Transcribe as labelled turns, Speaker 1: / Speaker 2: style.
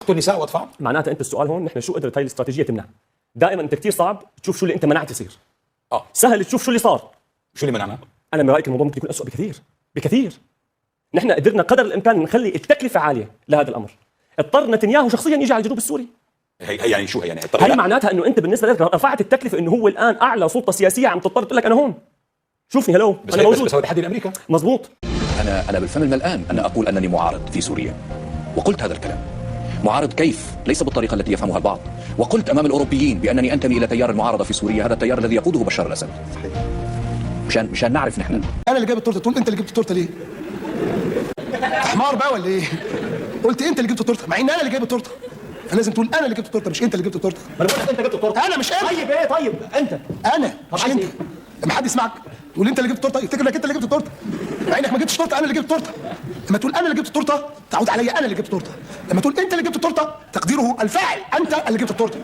Speaker 1: اقتل نساء واطفال.
Speaker 2: معناتها انت السؤال هون نحن شو قدرت هاي الاستراتيجيه تمنع؟ دائما انت كثير صعب تشوف شو اللي انت منعت يصير. سهل تشوف شو اللي صار.
Speaker 1: شو اللي منعنا؟
Speaker 2: انا من رايك الموضوع ممكن يكون اسوء بكثير بكثير. نحن قدرنا قدر الامكان نخلي التكلفه عاليه لهذا الامر. اضطر نتنياهو شخصيا يجي على الجنوب السوري.
Speaker 1: هي يعني شو هي يعني؟
Speaker 2: هي معناتها انه انت بالنسبه لك رفعت التكلفه، انه هو الان اعلى سلطه سياسيه عم تضطر تقول لك انا هون شوفني هلو
Speaker 1: انا موجود. بس هو تحدي لامريكا.
Speaker 2: مزبوط.
Speaker 3: انا بالفم الملآن ان اقول انني معارض في سوريا، وقلت هذا الكلام. معارض كيف؟ ليس بالطريقه التي يفهمها البعض. وقلت امام الاوروبيين بانني انتمي الى تيار المعارضه في سوريا، هذا التيار الذي يقوده بشار الاسد. مشان نعرف نحن.
Speaker 4: انا اللي جايب التورته، تقول انت اللي جبت التورته ليه؟ حمار بقى ولا ايه؟ قلت انت اللي جبت التورته مع ان انا اللي جايب التورته. فلازم تقول انا اللي جبت التورته مش انت اللي جبت التورته.
Speaker 2: ما انا بقول لك انت جبت التورته.
Speaker 4: انا مش انت.
Speaker 2: طيب ايه طيب انت.
Speaker 4: انا مش انت. لما حد يسمعك تقول انت اللي جبت التورته يفتكر انك انت اللي جبت التورته، مع انك ما جبتش التورته. انا اللي جبت التورته. لما تقول انا اللي جبت التورته تعود عليا انا اللي جبت التورته. لما تقول انت اللي جبت التورته تقديره الفاعل انت اللي جبت التورته.